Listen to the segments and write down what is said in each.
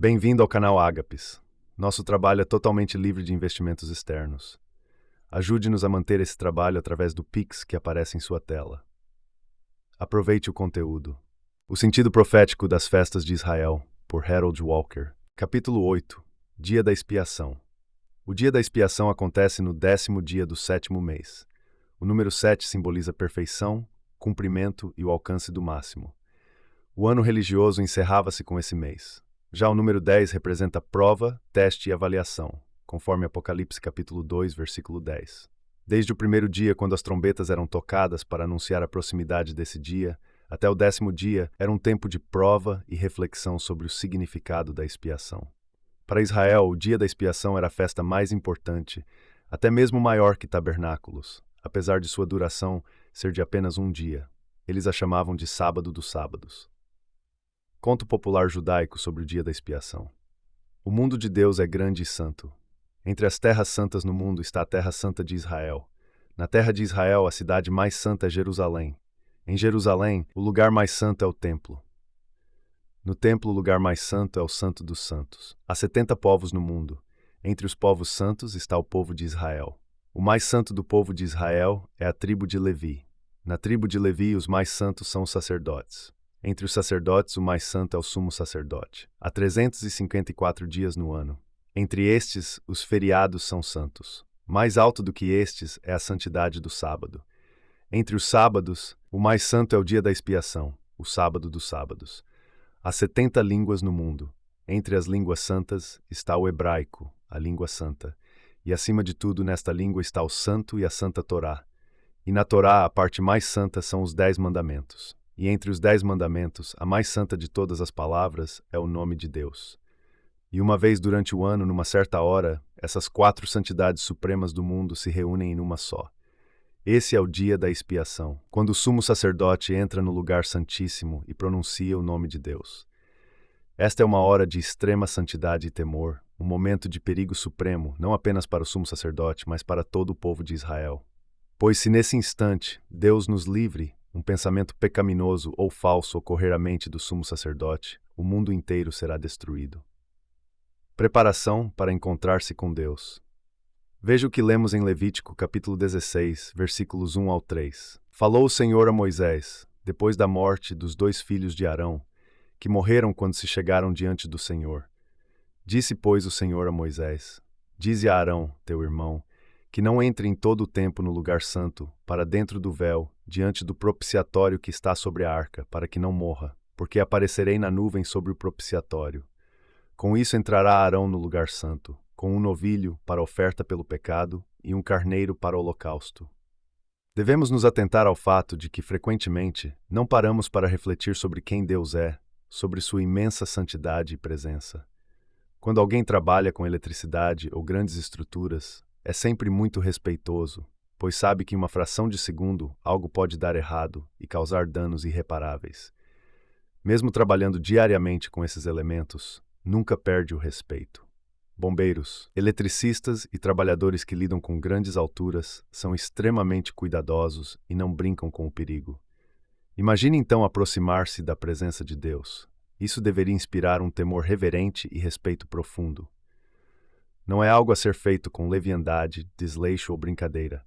Bem-vindo ao canal Ágapes. Nosso trabalho é totalmente livre de investimentos externos. Ajude-nos a manter esse trabalho através do Pix que aparece em sua tela. Aproveite o conteúdo. O sentido profético das festas de Israel, por Harold Walker. Capítulo 8. Dia da Expiação. O dia da expiação acontece no 10º dia do 7º mês. O número 7 simboliza perfeição, cumprimento e o alcance do máximo. O ano religioso encerrava-se com esse mês. Já o número 10 representa prova, teste e avaliação, conforme Apocalipse capítulo 2, versículo 10. Desde o primeiro dia, quando as trombetas eram tocadas para anunciar a proximidade desse dia, até o 10º dia, era um tempo de prova e reflexão sobre o significado da expiação. Para Israel, o dia da expiação era a festa mais importante, até mesmo maior que tabernáculos, apesar de sua duração ser de apenas um dia. Eles a chamavam de Sábado dos Sábados. Conto popular judaico sobre o dia da expiação. O mundo de Deus é grande e santo. Entre as terras santas no mundo está a terra santa de Israel. Na terra de Israel, a cidade mais santa é Jerusalém. Em Jerusalém, o lugar mais santo é o templo. No templo, o lugar mais santo é o Santo dos Santos. Há 70 povos no mundo. Entre os povos santos está o povo de Israel. O mais santo do povo de Israel é a tribo de Levi. Na tribo de Levi, os mais santos são os sacerdotes. Entre os sacerdotes, o mais santo é o sumo sacerdote. Há 354 dias no ano. Entre estes, os feriados são santos. Mais alto do que estes é a santidade do sábado. Entre os sábados, o mais santo é o dia da expiação, o sábado dos sábados. Há 70 línguas no mundo. Entre as línguas santas está o hebraico, a língua santa. E acima de tudo, nesta língua está o santo e a santa Torá. E na Torá, a parte mais santa são os 10 mandamentos. E entre os 10 mandamentos, a mais santa de todas as palavras é o nome de Deus. E uma vez durante o ano, numa certa hora, essas 4 santidades supremas do mundo se reúnem em uma só. Esse é o dia da expiação, quando o sumo sacerdote entra no lugar santíssimo e pronuncia o nome de Deus. Esta é uma hora de extrema santidade e temor, um momento de perigo supremo, não apenas para o sumo sacerdote, mas para todo o povo de Israel. Pois se nesse instante Deus nos livre, um pensamento pecaminoso ou falso ocorrer à mente do sumo sacerdote, o mundo inteiro será destruído. Preparação para encontrar-se com Deus. Veja o que lemos em Levítico, capítulo 16, versículos 1 ao 3. Falou o Senhor a Moisés, depois da morte dos 2 filhos de Arão, que morreram quando se chegaram diante do Senhor. Disse, pois, o Senhor a Moisés: Dize a Arão, teu irmão, que não entre em todo o tempo no lugar santo, para dentro do véu, diante do propiciatório que está sobre a arca, para que não morra, porque aparecerei na nuvem sobre o propiciatório. Com isso entrará Arão no lugar santo, com um novilho para oferta pelo pecado e um carneiro para o holocausto. Devemos nos atentar ao fato de que, frequentemente, não paramos para refletir sobre quem Deus é, sobre sua imensa santidade e presença. Quando alguém trabalha com eletricidade ou grandes estruturas, é sempre muito respeitoso, pois sabe que em uma fração de segundo algo pode dar errado e causar danos irreparáveis. Mesmo trabalhando diariamente com esses elementos, nunca perde o respeito. Bombeiros, eletricistas e trabalhadores que lidam com grandes alturas são extremamente cuidadosos e não brincam com o perigo. Imagine então aproximar-se da presença de Deus. Isso deveria inspirar um temor reverente e respeito profundo. Não é algo a ser feito com leviandade, desleixo ou brincadeira.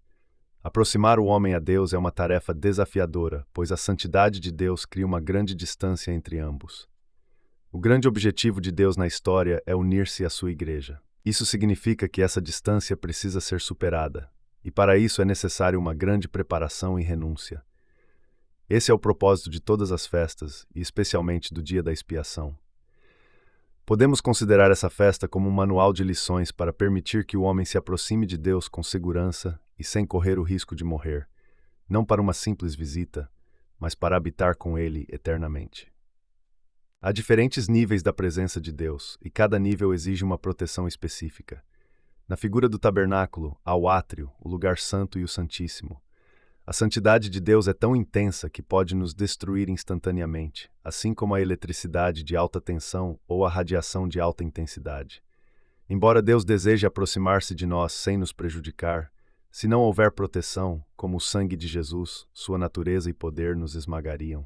Aproximar o homem a Deus é uma tarefa desafiadora, pois a santidade de Deus cria uma grande distância entre ambos. O grande objetivo de Deus na história é unir-se à sua igreja. Isso significa que essa distância precisa ser superada, e para isso é necessário uma grande preparação e renúncia. Esse é o propósito de todas as festas, e especialmente do dia da expiação. Podemos considerar essa festa como um manual de lições para permitir que o homem se aproxime de Deus com segurança e sem correr o risco de morrer, não para uma simples visita, mas para habitar com Ele eternamente. Há diferentes níveis da presença de Deus, e cada nível exige uma proteção específica. Na figura do tabernáculo, há o átrio, o lugar santo e o santíssimo. A santidade de Deus é tão intensa que pode nos destruir instantaneamente, assim como a eletricidade de alta tensão ou a radiação de alta intensidade. Embora Deus deseje aproximar-se de nós sem nos prejudicar, se não houver proteção, como o sangue de Jesus, sua natureza e poder nos esmagariam.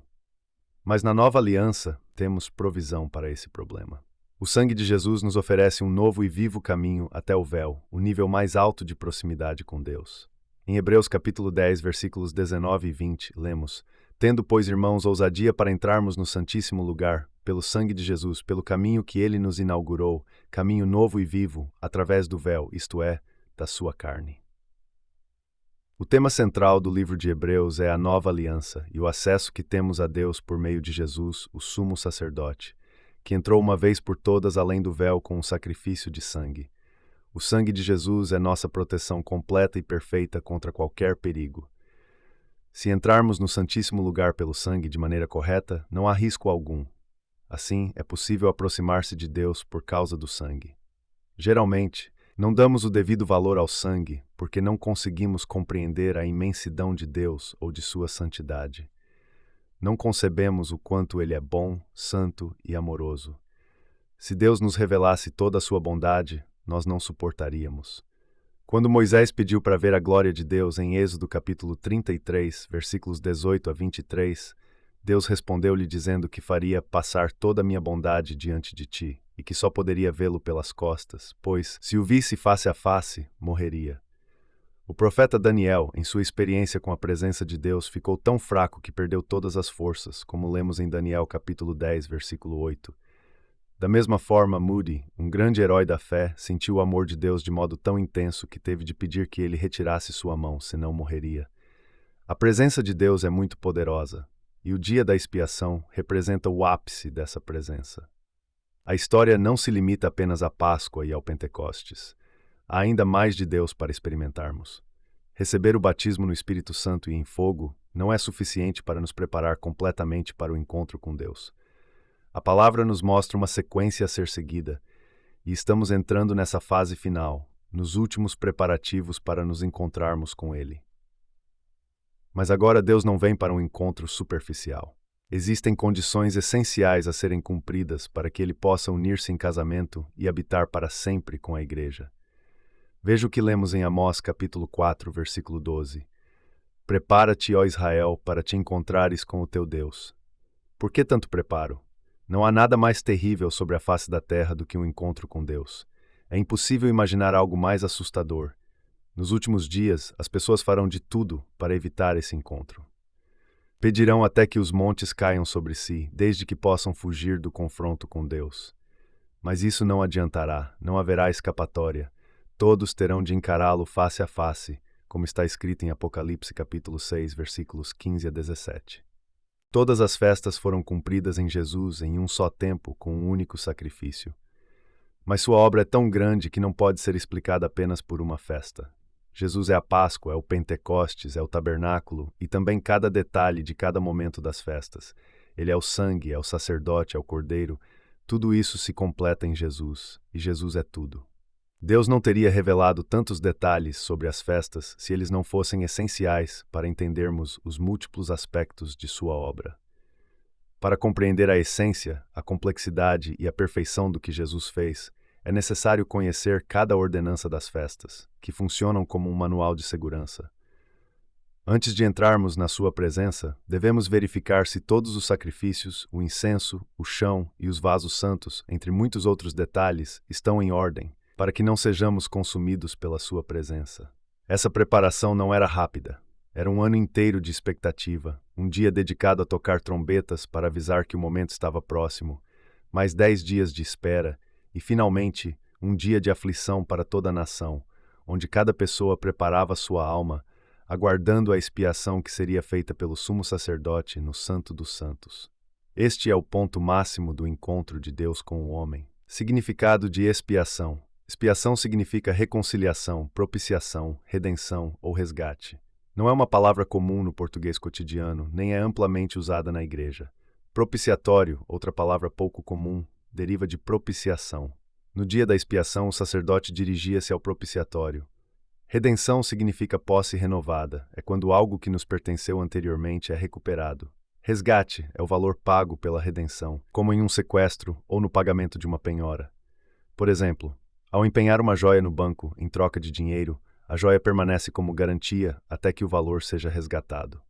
Mas na nova aliança, temos provisão para esse problema. O sangue de Jesus nos oferece um novo e vivo caminho até o véu, o nível mais alto de proximidade com Deus. Em Hebreus capítulo 10, versículos 19 e 20, lemos: Tendo, pois, irmãos, ousadia para entrarmos no Santíssimo Lugar, pelo sangue de Jesus, pelo caminho que ele nos inaugurou, caminho novo e vivo, através do véu, isto é, da sua carne. O tema central do livro de Hebreus é a nova aliança e o acesso que temos a Deus por meio de Jesus, o sumo sacerdote, que entrou uma vez por todas além do véu com um sacrifício de sangue. O sangue de Jesus é nossa proteção completa e perfeita contra qualquer perigo. Se entrarmos no Santíssimo Lugar pelo sangue de maneira correta, não há risco algum. Assim, é possível aproximar-se de Deus por causa do sangue. Geralmente, não damos o devido valor ao sangue porque não conseguimos compreender a imensidão de Deus ou de sua santidade. Não concebemos o quanto ele é bom, santo e amoroso. Se Deus nos revelasse toda a sua bondade, nós não suportaríamos. Quando Moisés pediu para ver a glória de Deus em Êxodo capítulo 33, versículos 18 a 23, Deus respondeu-lhe dizendo que faria passar toda a minha bondade diante de ti, e que só poderia vê-lo pelas costas, pois, se o visse face a face, morreria. O profeta Daniel, em sua experiência com a presença de Deus, ficou tão fraco que perdeu todas as forças, como lemos em Daniel capítulo 10, versículo 8. Da mesma forma, Moody, um grande herói da fé, sentiu o amor de Deus de modo tão intenso que teve de pedir que ele retirasse sua mão, senão morreria. A presença de Deus é muito poderosa, e o dia da expiação representa o ápice dessa presença. A história não se limita apenas à Páscoa e ao Pentecostes. Há ainda mais de Deus para experimentarmos. Receber o batismo no Espírito Santo e em fogo não é suficiente para nos preparar completamente para o encontro com Deus. A palavra nos mostra uma sequência a ser seguida, e estamos entrando nessa fase final, nos últimos preparativos para nos encontrarmos com Ele. Mas agora Deus não vem para um encontro superficial. Existem condições essenciais a serem cumpridas para que Ele possa unir-se em casamento e habitar para sempre com a Igreja. Veja o que lemos em Amós capítulo 4, versículo 12. Prepara-te, ó Israel, para te encontrares com o teu Deus. Por que tanto preparo? Não há nada mais terrível sobre a face da terra do que um encontro com Deus. É impossível imaginar algo mais assustador. Nos últimos dias, as pessoas farão de tudo para evitar esse encontro. Pedirão até que os montes caiam sobre si, desde que possam fugir do confronto com Deus. Mas isso não adiantará, não haverá escapatória. Todos terão de encará-lo face a face, como está escrito em Apocalipse capítulo 6, versículos 15 a 17. Todas as festas foram cumpridas em Jesus em um só tempo, com um único sacrifício. Mas sua obra é tão grande que não pode ser explicada apenas por uma festa. Jesus é a Páscoa, é o Pentecostes, é o tabernáculo e também cada detalhe de cada momento das festas. Ele é o sangue, é o sacerdote, é o cordeiro. Tudo isso se completa em Jesus, e Jesus é tudo. Deus não teria revelado tantos detalhes sobre as festas se eles não fossem essenciais para entendermos os múltiplos aspectos de sua obra. Para compreender a essência, a complexidade e a perfeição do que Jesus fez, é necessário conhecer cada ordenança das festas, que funcionam como um manual de segurança. Antes de entrarmos na sua presença, devemos verificar se todos os sacrifícios, o incenso, o chão e os vasos santos, entre muitos outros detalhes, estão em ordem, para que não sejamos consumidos pela sua presença. Essa preparação não era rápida. Era um ano inteiro de expectativa, um dia dedicado a tocar trombetas para avisar que o momento estava próximo, mais 10 dias de espera e, finalmente, um dia de aflição para toda a nação, onde cada pessoa preparava sua alma, aguardando a expiação que seria feita pelo sumo sacerdote no Santo dos Santos. Este é o ponto máximo do encontro de Deus com o homem. Significado de expiação. Expiação significa reconciliação, propiciação, redenção ou resgate. Não é uma palavra comum no português cotidiano, nem é amplamente usada na igreja. Propiciatório, outra palavra pouco comum, deriva de propiciação. No dia da expiação, o sacerdote dirigia-se ao propiciatório. Redenção significa posse renovada, é quando algo que nos pertenceu anteriormente é recuperado. Resgate é o valor pago pela redenção, como em um sequestro ou no pagamento de uma penhora. Por exemplo, ao empenhar uma joia no banco em troca de dinheiro, a joia permanece como garantia até que o valor seja resgatado.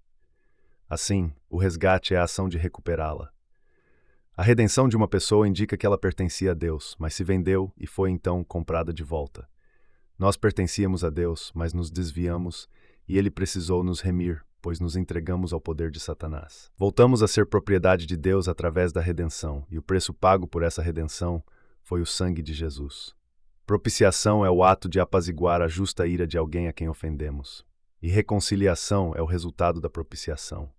Assim, o resgate é a ação de recuperá-la. A redenção de uma pessoa indica que ela pertencia a Deus, mas se vendeu e foi então comprada de volta. Nós pertencíamos a Deus, mas nos desviamos e ele precisou nos remir, pois nos entregamos ao poder de Satanás. Voltamos a ser propriedade de Deus através da redenção, e o preço pago por essa redenção foi o sangue de Jesus. Propiciação é o ato de apaziguar a justa ira de alguém a quem ofendemos, e reconciliação é o resultado da propiciação.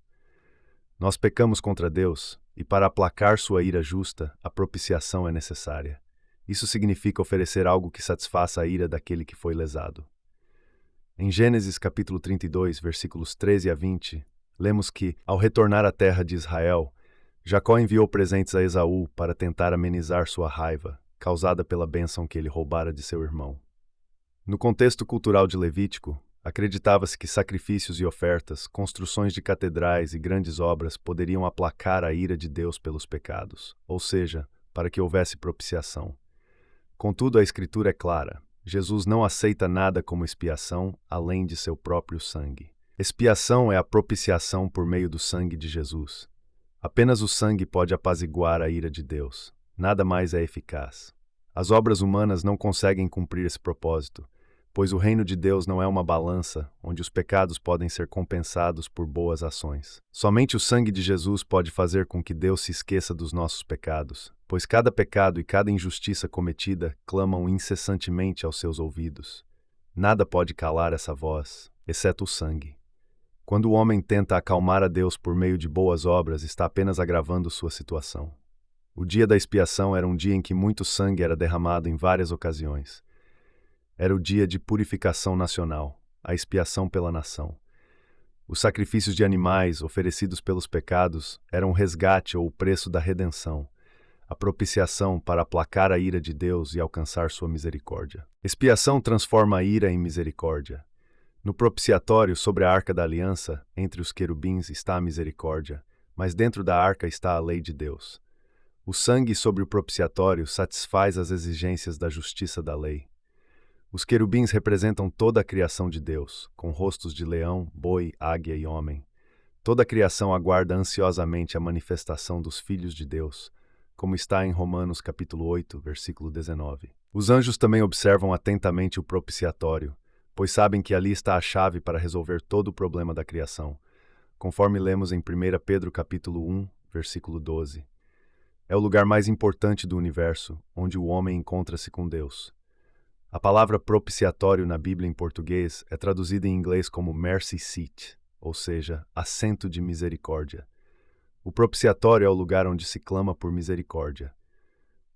Nós pecamos contra Deus, e para aplacar sua ira justa, a propiciação é necessária. Isso significa oferecer algo que satisfaça a ira daquele que foi lesado. Em Gênesis capítulo 32, versículos 13 a 20, lemos que, ao retornar à terra de Israel, Jacó enviou presentes a Esaú para tentar amenizar sua raiva, causada pela bênção que ele roubara de seu irmão. No contexto cultural de Levítico, acreditava-se que sacrifícios e ofertas, construções de catedrais e grandes obras poderiam aplacar a ira de Deus pelos pecados, ou seja, para que houvesse propiciação. Contudo, a Escritura é clara. Jesus não aceita nada como expiação além de seu próprio sangue. Expiação é a propiciação por meio do sangue de Jesus. Apenas o sangue pode apaziguar a ira de Deus. Nada mais é eficaz. As obras humanas não conseguem cumprir esse propósito, pois o reino de Deus não é uma balança onde os pecados podem ser compensados por boas ações. Somente o sangue de Jesus pode fazer com que Deus se esqueça dos nossos pecados, pois cada pecado e cada injustiça cometida clamam incessantemente aos seus ouvidos. Nada pode calar essa voz, exceto o sangue. Quando o homem tenta acalmar a Deus por meio de boas obras, está apenas agravando sua situação. O dia da expiação era um dia em que muito sangue era derramado em várias ocasiões. Era o dia de purificação nacional, a expiação pela nação. Os sacrifícios de animais oferecidos pelos pecados eram o resgate ou o preço da redenção, a propiciação para aplacar a ira de Deus e alcançar sua misericórdia. Expiação transforma a ira em misericórdia. No propiciatório sobre a arca da aliança, entre os querubins está a misericórdia, mas dentro da arca está a lei de Deus. O sangue sobre o propiciatório satisfaz as exigências da justiça da lei. Os querubins representam toda a criação de Deus, com rostos de leão, boi, águia e homem. Toda a criação aguarda ansiosamente a manifestação dos filhos de Deus, como está em Romanos capítulo 8, versículo 19. Os anjos também observam atentamente o propiciatório, pois sabem que ali está a chave para resolver todo o problema da criação, conforme lemos em 1 Pedro capítulo 1, versículo 12. É o lugar mais importante do universo, onde o homem encontra-se com Deus. A palavra propiciatório na Bíblia em português é traduzida em inglês como mercy seat, ou seja, assento de misericórdia. O propiciatório é o lugar onde se clama por misericórdia.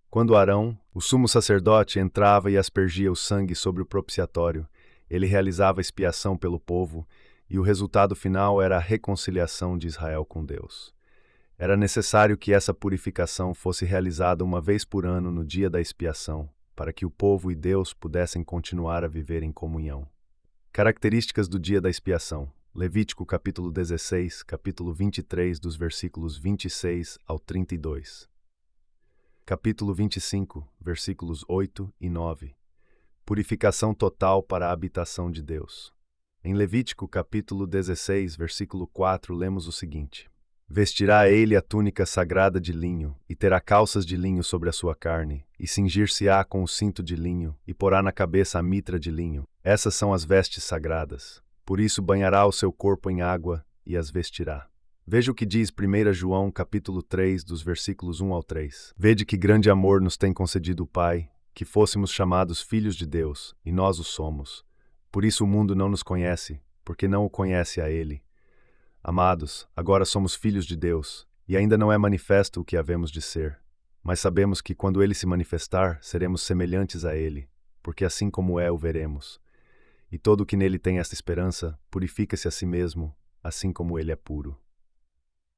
Quando Arão, o sumo sacerdote, entrava e aspergia o sangue sobre o propiciatório, ele realizava expiação pelo povo, e o resultado final era a reconciliação de Israel com Deus. Era necessário que essa purificação fosse realizada uma vez por ano no dia da expiação, para que o povo e Deus pudessem continuar a viver em comunhão. Características do dia da expiação. Levítico capítulo 16, capítulo 23, dos versículos 26 ao 32. Capítulo 25, versículos 8 e 9. Purificação total para a habitação de Deus. Em Levítico capítulo 16, versículo 4, lemos o seguinte: Vestirá ele a túnica sagrada de linho, e terá calças de linho sobre a sua carne, e cingir-se-á com o cinto de linho, e porá na cabeça a mitra de linho. Essas são as vestes sagradas. Por isso banhará o seu corpo em água, e as vestirá. Veja o que diz 1 João capítulo 3, dos versículos 1 ao 3. Vede que grande amor nos tem concedido o Pai, que fôssemos chamados filhos de Deus, e nós o somos. Por isso o mundo não nos conhece, porque não o conhece a Ele. Amados, agora somos filhos de Deus, e ainda não é manifesto o que havemos de ser. Mas sabemos que, quando Ele se manifestar, seremos semelhantes a Ele, porque assim como é, o veremos. E todo o que nele tem esta esperança, purifica-se a si mesmo, assim como Ele é puro.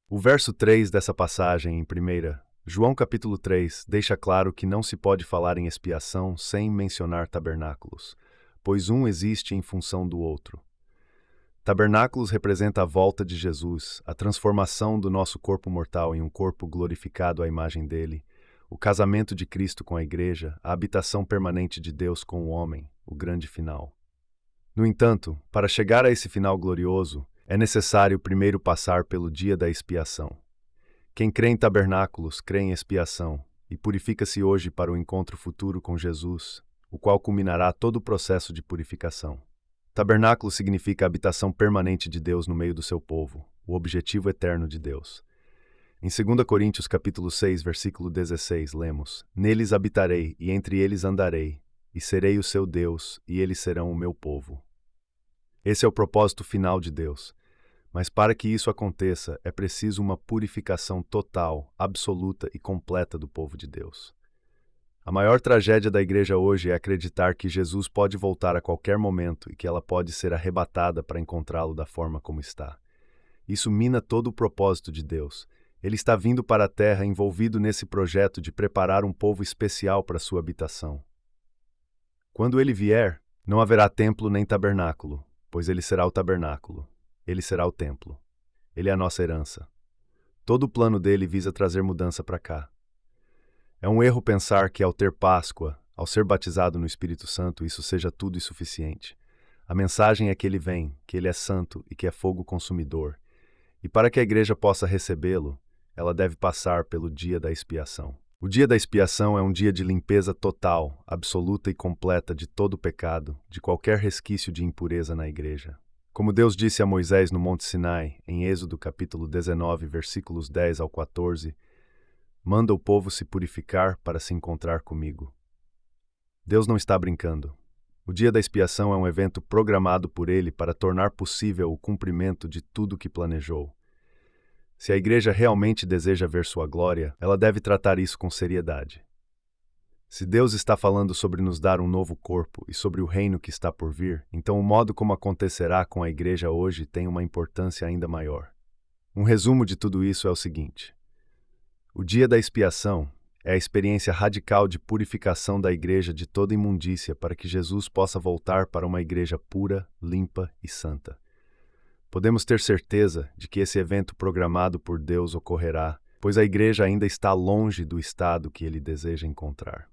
O verso 3 dessa passagem, em 1 João capítulo 3, deixa claro que não se pode falar em expiação sem mencionar tabernáculos, pois um existe em função do outro. Tabernáculos representa a volta de Jesus, a transformação do nosso corpo mortal em um corpo glorificado à imagem dele, o casamento de Cristo com a Igreja, a habitação permanente de Deus com o homem, o grande final. No entanto, para chegar a esse final glorioso, é necessário primeiro passar pelo dia da expiação. Quem crê em tabernáculos, crê em expiação, e purifica-se hoje para o encontro futuro com Jesus, o qual culminará todo o processo de purificação. Tabernáculo significa a habitação permanente de Deus no meio do seu povo, o objetivo eterno de Deus. Em 2 Coríntios capítulo 6, versículo 16, lemos: Neles habitarei, e entre eles andarei, e serei o seu Deus, e eles serão o meu povo. Esse é o propósito final de Deus. Mas para que isso aconteça, é preciso uma purificação total, absoluta e completa do povo de Deus. A maior tragédia da igreja hoje é acreditar que Jesus pode voltar a qualquer momento e que ela pode ser arrebatada para encontrá-lo da forma como está. Isso mina todo o propósito de Deus. Ele está vindo para a terra envolvido nesse projeto de preparar um povo especial para sua habitação. Quando ele vier, não haverá templo nem tabernáculo, pois ele será o tabernáculo. Ele será o templo. Ele é a nossa herança. Todo o plano dele visa trazer mudança para cá. É um erro pensar que ao ter Páscoa, ao ser batizado no Espírito Santo, isso seja tudo e suficiente. A mensagem é que ele vem, que ele é santo e que é fogo consumidor. E para que a igreja possa recebê-lo, ela deve passar pelo dia da expiação. O dia da expiação é um dia de limpeza total, absoluta e completa de todo o pecado, de qualquer resquício de impureza na igreja. Como Deus disse a Moisés no Monte Sinai, em Êxodo capítulo 19, versículos 10 ao 14, manda o povo se purificar para se encontrar comigo. Deus não está brincando. O dia da expiação é um evento programado por ele para tornar possível o cumprimento de tudo o que planejou. Se a igreja realmente deseja ver sua glória, ela deve tratar isso com seriedade. Se Deus está falando sobre nos dar um novo corpo e sobre o reino que está por vir, então o modo como acontecerá com a igreja hoje tem uma importância ainda maior. Um resumo de tudo isso é o seguinte: o dia da expiação é a experiência radical de purificação da igreja de toda imundícia para que Jesus possa voltar para uma igreja pura, limpa e santa. Podemos ter certeza de que esse evento programado por Deus ocorrerá, pois a igreja ainda está longe do estado que ele deseja encontrar.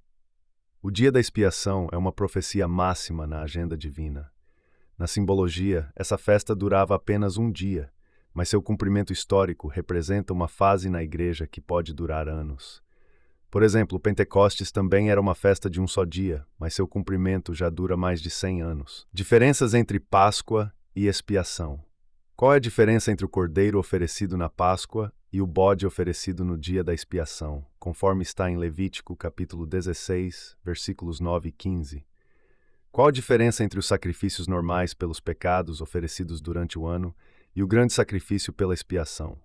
O dia da expiação é uma profecia máxima na agenda divina. Na simbologia, essa festa durava apenas um dia, mas seu cumprimento histórico representa uma fase na igreja que pode durar anos. Por exemplo, o Pentecostes também era uma festa de um só dia, mas seu cumprimento já dura mais de 100 anos. Diferenças entre Páscoa e expiação. Qual é a diferença entre o cordeiro oferecido na Páscoa e o bode oferecido no dia da expiação, conforme está em Levítico capítulo 16, versículos 9 e 15? Qual a diferença entre os sacrifícios normais pelos pecados oferecidos durante o ano e o grande sacrifício pela expiação?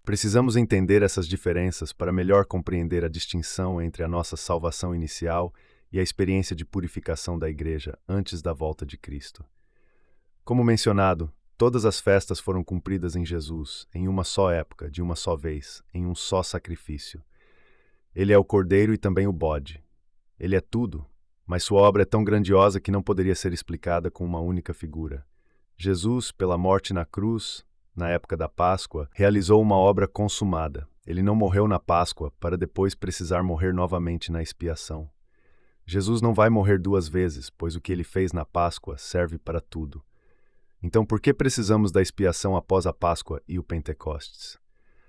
Precisamos entender essas diferenças para melhor compreender a distinção entre a nossa salvação inicial e a experiência de purificação da igreja antes da volta de Cristo. Como mencionado, todas as festas foram cumpridas em Jesus, em uma só época, de uma só vez, em um só sacrifício. Ele é o cordeiro e também o bode. Ele é tudo, mas sua obra é tão grandiosa que não poderia ser explicada com uma única figura. Jesus, pela morte na cruz, na época da Páscoa, realizou uma obra consumada. Ele não morreu na Páscoa para depois precisar morrer novamente na expiação. Jesus não vai morrer duas vezes, pois o que ele fez na Páscoa serve para tudo. Então, por que precisamos da expiação após a Páscoa e o Pentecostes?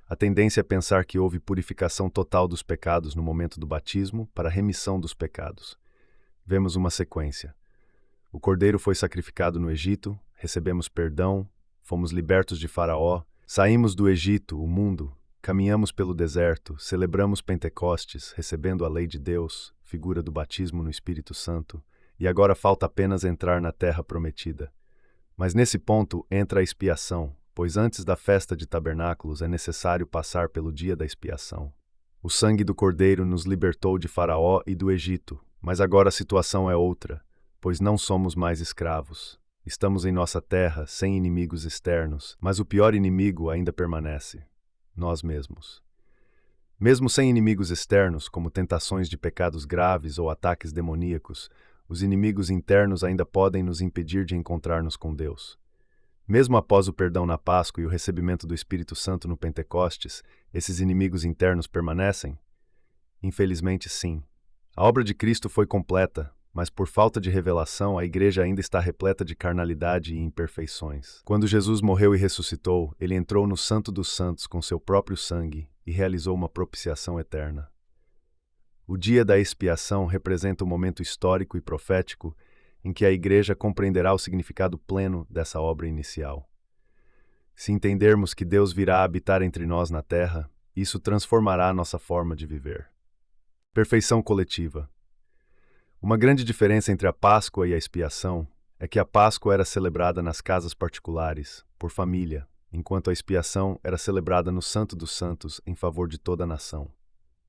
A tendência é pensar que houve purificação total dos pecados no momento do batismo para a remissão dos pecados. Vemos uma sequência. O cordeiro foi sacrificado no Egito, recebemos perdão, fomos libertos de Faraó, saímos do Egito, o mundo, caminhamos pelo deserto, celebramos Pentecostes, recebendo a lei de Deus, figura do batismo no Espírito Santo, e agora falta apenas entrar na terra prometida. Mas nesse ponto entra a expiação, pois antes da festa de tabernáculos é necessário passar pelo dia da expiação. O sangue do cordeiro nos libertou de Faraó e do Egito, mas agora a situação é outra, pois não somos mais escravos. Estamos em nossa terra, sem inimigos externos, mas o pior inimigo ainda permanece: nós mesmos. Mesmo sem inimigos externos, como tentações de pecados graves ou ataques demoníacos, os inimigos internos ainda podem nos impedir de encontrar-nos com Deus. Mesmo após o perdão na Páscoa e o recebimento do Espírito Santo no Pentecostes, esses inimigos internos permanecem? Infelizmente, sim. A obra de Cristo foi completa, mas por falta de revelação, a igreja ainda está repleta de carnalidade e imperfeições. Quando Jesus morreu e ressuscitou, ele entrou no Santo dos Santos com seu próprio sangue e realizou uma propiciação eterna. O dia da expiação representa um momento histórico e profético em que a Igreja compreenderá o significado pleno dessa obra inicial. Se entendermos que Deus virá habitar entre nós na Terra, isso transformará nossa forma de viver. Perfeição coletiva. Uma grande diferença entre a Páscoa e a expiação é que a Páscoa era celebrada nas casas particulares, por família, enquanto a expiação era celebrada no Santo dos Santos em favor de toda a nação.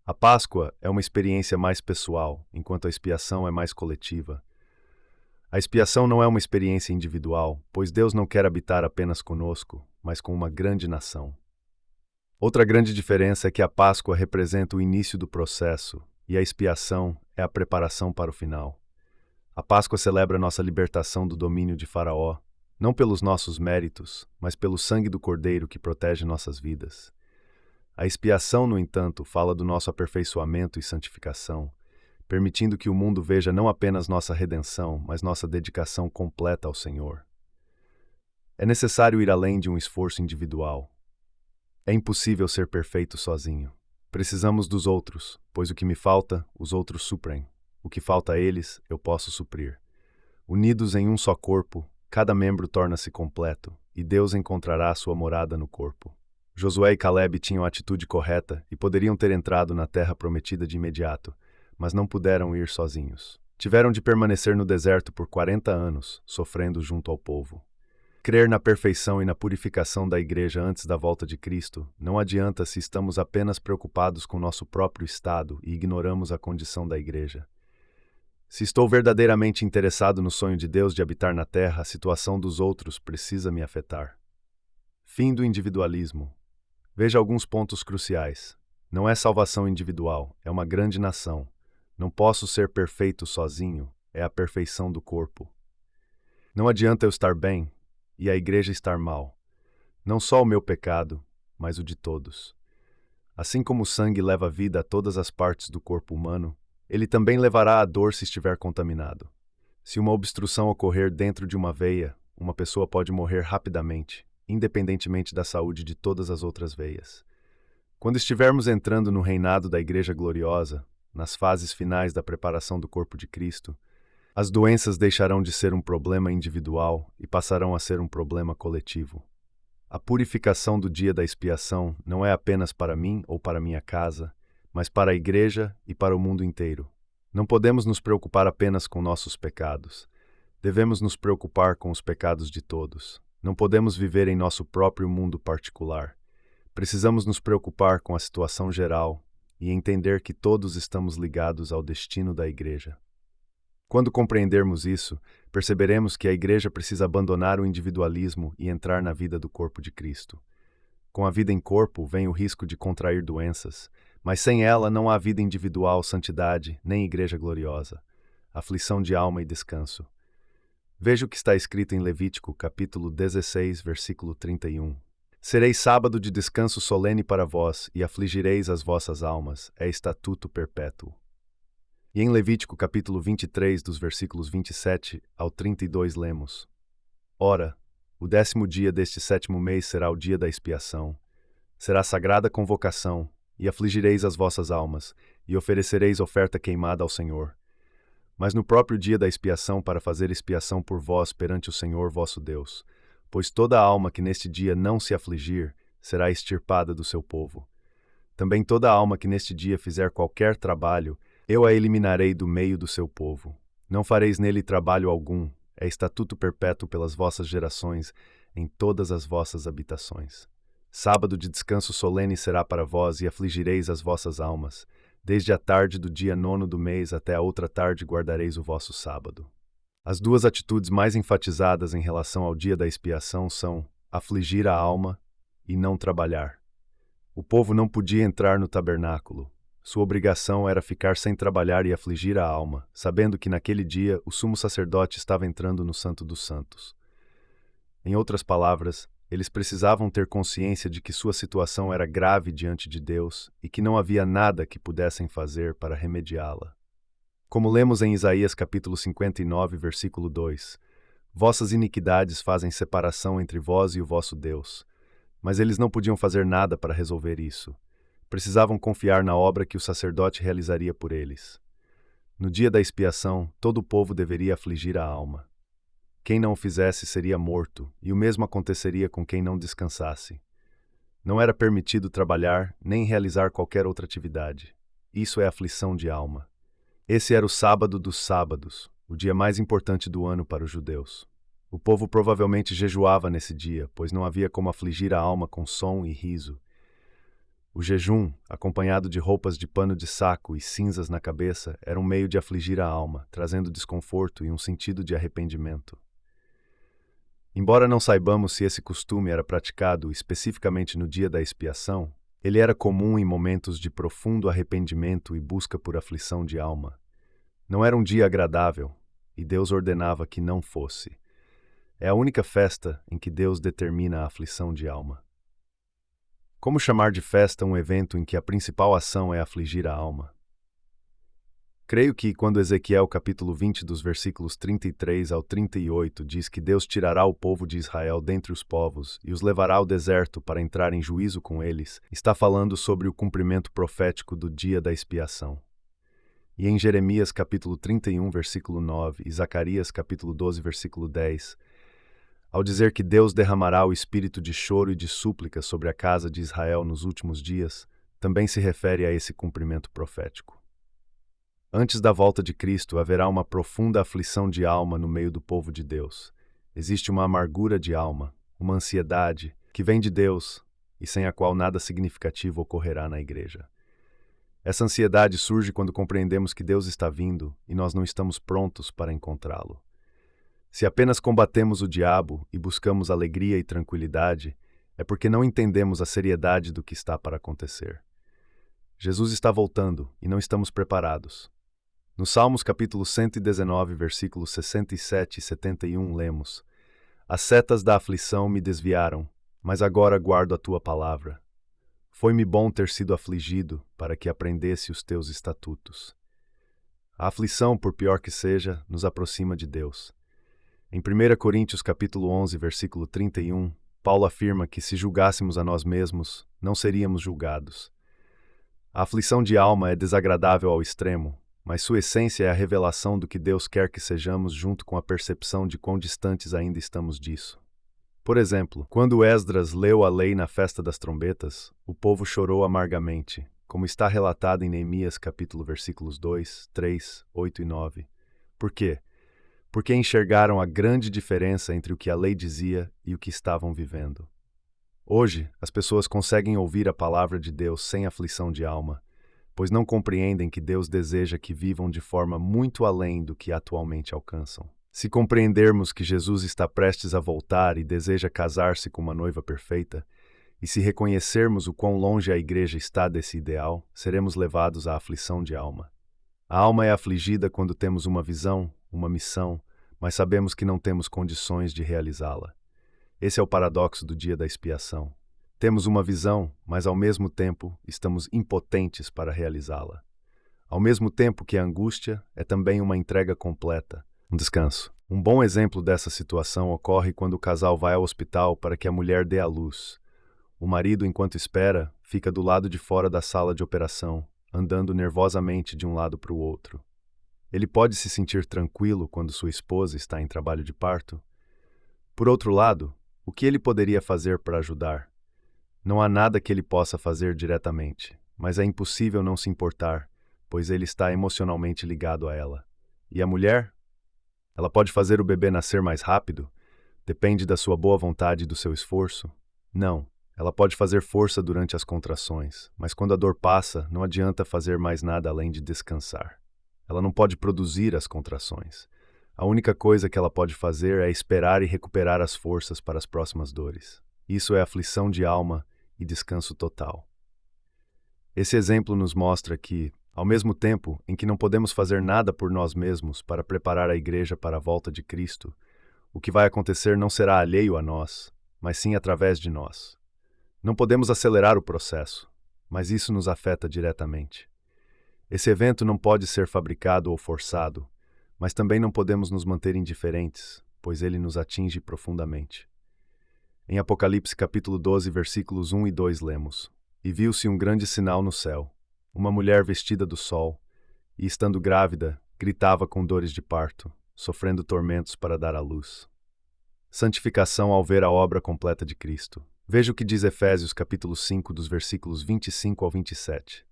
A Páscoa é uma experiência mais pessoal, enquanto a expiação é mais coletiva. A expiação não é uma experiência individual, pois Deus não quer habitar apenas conosco, mas com uma grande nação. Outra grande diferença é que a Páscoa representa o início do processo e a expiação é a preparação para o final. A Páscoa celebra nossa libertação do domínio de Faraó, não pelos nossos méritos, mas pelo sangue do Cordeiro que protege nossas vidas. A expiação, no entanto, fala do nosso aperfeiçoamento e santificação, permitindo que o mundo veja não apenas nossa redenção, mas nossa dedicação completa ao Senhor. É necessário ir além de um esforço individual. É impossível ser perfeito sozinho. Precisamos dos outros, pois o que me falta, os outros suprem. O que falta a eles, eu posso suprir. Unidos em um só corpo, cada membro torna-se completo, e Deus encontrará sua morada no corpo. Josué e Caleb tinham a atitude correta e poderiam ter entrado na terra prometida de imediato, mas não puderam ir sozinhos. Tiveram de permanecer no deserto por 40 anos, sofrendo junto ao povo. Crer na perfeição e na purificação da Igreja antes da volta de Cristo não adianta se estamos apenas preocupados com nosso próprio estado e ignoramos a condição da Igreja. Se estou verdadeiramente interessado no sonho de Deus de habitar na terra, a situação dos outros precisa me afetar. Fim do individualismo. Veja alguns pontos cruciais. Não é salvação individual, é uma grande nação. Não posso ser perfeito sozinho, é a perfeição do corpo. Não adianta eu estar bem e a Igreja estar mal. Não só o meu pecado, mas o de todos. Assim como o sangue leva vida a todas as partes do corpo humano, ele também levará a dor se estiver contaminado. Se uma obstrução ocorrer dentro de uma veia, uma pessoa pode morrer rapidamente, independentemente da saúde de todas as outras veias. Quando estivermos entrando no reinado da Igreja gloriosa, nas fases finais da preparação do corpo de Cristo, as doenças deixarão de ser um problema individual e passarão a ser um problema coletivo. A purificação do dia da expiação não é apenas para mim ou para minha casa, mas para a Igreja e para o mundo inteiro. Não podemos nos preocupar apenas com nossos pecados. Devemos nos preocupar com os pecados de todos. Não podemos viver em nosso próprio mundo particular. Precisamos nos preocupar com a situação geral e entender que todos estamos ligados ao destino da Igreja. Quando compreendermos isso, perceberemos que a Igreja precisa abandonar o individualismo e entrar na vida do corpo de Cristo. Com a vida em corpo vem o risco de contrair doenças, mas sem ela não há vida individual, santidade, nem Igreja gloriosa, aflição de alma e descanso. Veja o que está escrito em Levítico, capítulo 16, versículo 31. Sereis sábado de descanso solene para vós, e afligireis as vossas almas, é estatuto perpétuo. E em Levítico, capítulo 23, dos versículos 27 ao 32, lemos: Ora, o 10º dia deste 7º mês será o dia da expiação. Será sagrada convocação, e afligireis as vossas almas, e oferecereis oferta queimada ao Senhor. Mas no próprio dia da expiação, para fazer expiação por vós perante o Senhor vosso Deus, pois toda a alma que neste dia não se afligir, será extirpada do seu povo. Também toda a alma que neste dia fizer qualquer trabalho, eu a eliminarei do meio do seu povo. Não fareis nele trabalho algum, é estatuto perpétuo pelas vossas gerações, em todas as vossas habitações. Sábado de descanso solene será para vós, e afligireis as vossas almas. Desde a tarde do dia 9º do mês até a outra tarde guardareis o vosso sábado. As duas atitudes mais enfatizadas em relação ao dia da expiação são afligir a alma e não trabalhar. O povo não podia entrar no tabernáculo. Sua obrigação era ficar sem trabalhar e afligir a alma, sabendo que naquele dia o sumo sacerdote estava entrando no Santo dos Santos. Em outras palavras, eles precisavam ter consciência de que sua situação era grave diante de Deus e que não havia nada que pudessem fazer para remediá-la. Como lemos em Isaías capítulo 59, versículo 2, vossas iniquidades fazem separação entre vós e o vosso Deus, mas eles não podiam fazer nada para resolver isso. Precisavam confiar na obra que o sacerdote realizaria por eles. No dia da expiação, todo o povo deveria afligir a alma. Quem não o fizesse seria morto, e o mesmo aconteceria com quem não descansasse. Não era permitido trabalhar, nem realizar qualquer outra atividade. Isso é aflição de alma. Esse era o sábado dos sábados, o dia mais importante do ano para os judeus. O povo provavelmente jejuava nesse dia, pois não havia como afligir a alma com som e riso. O jejum, acompanhado de roupas de pano de saco e cinzas na cabeça, era um meio de afligir a alma, trazendo desconforto e um sentido de arrependimento. Embora não saibamos se esse costume era praticado especificamente no dia da expiação, ele era comum em momentos de profundo arrependimento e busca por aflição de alma. Não era um dia agradável, e Deus ordenava que não fosse. É a única festa em que Deus determina a aflição de alma. Como chamar de festa um evento em que a principal ação é afligir a alma? Creio que, quando Ezequiel capítulo 20, dos versículos 33 ao 38, diz que Deus tirará o povo de Israel dentre os povos e os levará ao deserto para entrar em juízo com eles, está falando sobre o cumprimento profético do dia da expiação. E em Jeremias capítulo 31, versículo 9, e Zacarias capítulo 12, versículo 10, ao dizer que Deus derramará o espírito de choro e de súplica sobre a casa de Israel nos últimos dias, também se refere a esse cumprimento profético. Antes da volta de Cristo, haverá uma profunda aflição de alma no meio do povo de Deus. Existe uma amargura de alma, uma ansiedade, que vem de Deus e sem a qual nada significativo ocorrerá na igreja. Essa ansiedade surge quando compreendemos que Deus está vindo e nós não estamos prontos para encontrá-lo. Se apenas combatemos o diabo e buscamos alegria e tranquilidade, é porque não entendemos a seriedade do que está para acontecer. Jesus está voltando e não estamos preparados. No Salmos capítulo 119, versículos 67 e 71, lemos: As setas da aflição me desviaram, mas agora guardo a tua palavra. Foi-me bom ter sido afligido, para que aprendesse os teus estatutos. A aflição, por pior que seja, nos aproxima de Deus. Em 1 Coríntios capítulo 11, versículo 31, Paulo afirma que se julgássemos a nós mesmos, não seríamos julgados. A aflição de alma é desagradável ao extremo, mas sua essência é a revelação do que Deus quer que sejamos junto com a percepção de quão distantes ainda estamos disso. Por exemplo, quando Esdras leu a lei na festa das trombetas, o povo chorou amargamente, como está relatado em Neemias capítulo versículos 2, 3, 8 e 9. Por quê? Porque enxergaram a grande diferença entre o que a lei dizia e o que estavam vivendo. Hoje, as pessoas conseguem ouvir a palavra de Deus sem aflição de alma, pois não compreendem que Deus deseja que vivam de forma muito além do que atualmente alcançam. Se compreendermos que Jesus está prestes a voltar e deseja casar-se com uma noiva perfeita, e se reconhecermos o quão longe a igreja está desse ideal, seremos levados à aflição de alma. A alma é afligida quando temos uma visão, uma missão, mas sabemos que não temos condições de realizá-la. Esse é o paradoxo do dia da expiação. Temos uma visão, mas ao mesmo tempo estamos impotentes para realizá-la. Ao mesmo tempo que a angústia é também uma entrega completa, um descanso. Um bom exemplo dessa situação ocorre quando o casal vai ao hospital para que a mulher dê à luz. O marido, enquanto espera, fica do lado de fora da sala de operação, andando nervosamente de um lado para o outro. Ele pode se sentir tranquilo quando sua esposa está em trabalho de parto? Por outro lado, o que ele poderia fazer para ajudar? Não há nada que ele possa fazer diretamente, mas é impossível não se importar, pois ele está emocionalmente ligado a ela. E a mulher? Ela pode fazer o bebê nascer mais rápido? Depende da sua boa vontade e do seu esforço? Não. Ela pode fazer força durante as contrações, mas quando a dor passa, não adianta fazer mais nada além de descansar. Ela não pode produzir as contrações. A única coisa que ela pode fazer é esperar e recuperar as forças para as próximas dores. Isso é aflição de alma e descanso total. Esse exemplo nos mostra que, ao mesmo tempo em que não podemos fazer nada por nós mesmos para preparar a igreja para a volta de Cristo, o que vai acontecer não será alheio a nós, mas sim através de nós. Não podemos acelerar o processo, mas isso nos afeta diretamente. Esse evento não pode ser fabricado ou forçado, mas também não podemos nos manter indiferentes, pois ele nos atinge profundamente. Em Apocalipse capítulo 12, versículos 1 e 2 lemos: E viu-se um grande sinal no céu, uma mulher vestida do sol, e estando grávida, gritava com dores de parto, sofrendo tormentos para dar à luz. Santificação ao ver a obra completa de Cristo. Veja o que diz Efésios capítulo 5, dos versículos 25 ao 27.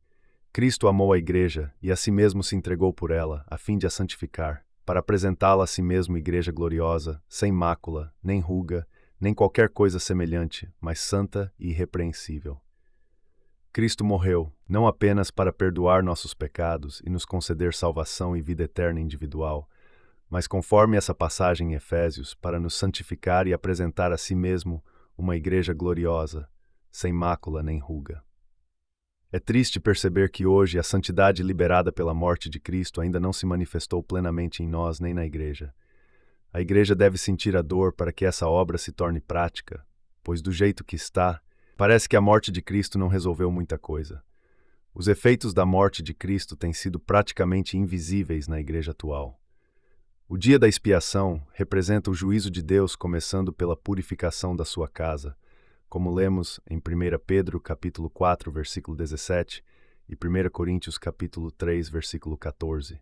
Cristo amou a igreja e a si mesmo se entregou por ela, a fim de a santificar, para apresentá-la a si mesmo igreja gloriosa, sem mácula, nem ruga, nem qualquer coisa semelhante, mas santa e irrepreensível. Cristo morreu, não apenas para perdoar nossos pecados e nos conceder salvação e vida eterna individual, mas conforme essa passagem em Efésios, para nos santificar e apresentar a si mesmo uma igreja gloriosa, sem mácula nem ruga. É triste perceber que hoje a santidade liberada pela morte de Cristo ainda não se manifestou plenamente em nós nem na igreja. A igreja deve sentir a dor para que essa obra se torne prática, pois do jeito que está, parece que a morte de Cristo não resolveu muita coisa. Os efeitos da morte de Cristo têm sido praticamente invisíveis na igreja atual. O dia da expiação representa o juízo de Deus começando pela purificação da sua casa, como lemos em 1 Pedro capítulo 4, versículo 17 e 1 Coríntios capítulo 3, versículo 14.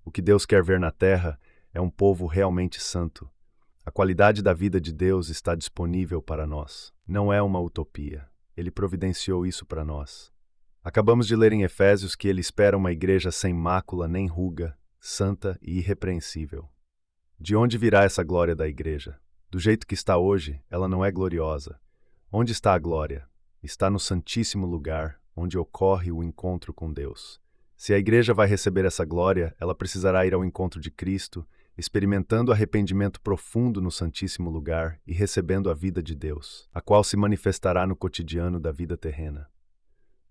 O que Deus quer ver na terra é um povo realmente santo. A qualidade da vida de Deus está disponível para nós. Não é uma utopia. Ele providenciou isso para nós. Acabamos de ler em Efésios que ele espera uma igreja sem mácula nem ruga, santa e irrepreensível. De onde virá essa glória da igreja? Do jeito que está hoje, ela não é gloriosa. Onde está a glória? Está no santíssimo lugar, onde ocorre o encontro com Deus. Se a igreja vai receber essa glória, ela precisará ir ao encontro de Cristo, experimentando arrependimento profundo no santíssimo lugar e recebendo a vida de Deus, a qual se manifestará no cotidiano da vida terrena.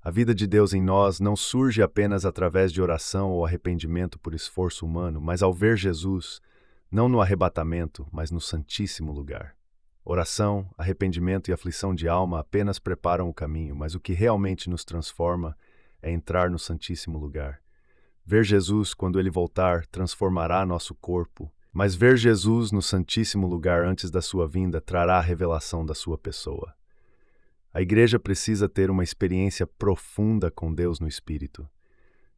A vida de Deus em nós não surge apenas através de oração ou arrependimento por esforço humano, mas ao ver Jesus, não no arrebatamento, mas no santíssimo lugar. Oração, arrependimento e aflição de alma apenas preparam o caminho, mas o que realmente nos transforma é entrar no santíssimo lugar. Ver Jesus quando ele voltar transformará nosso corpo, mas ver Jesus no santíssimo lugar antes da sua vinda trará a revelação da sua pessoa. A igreja precisa ter uma experiência profunda com Deus no Espírito,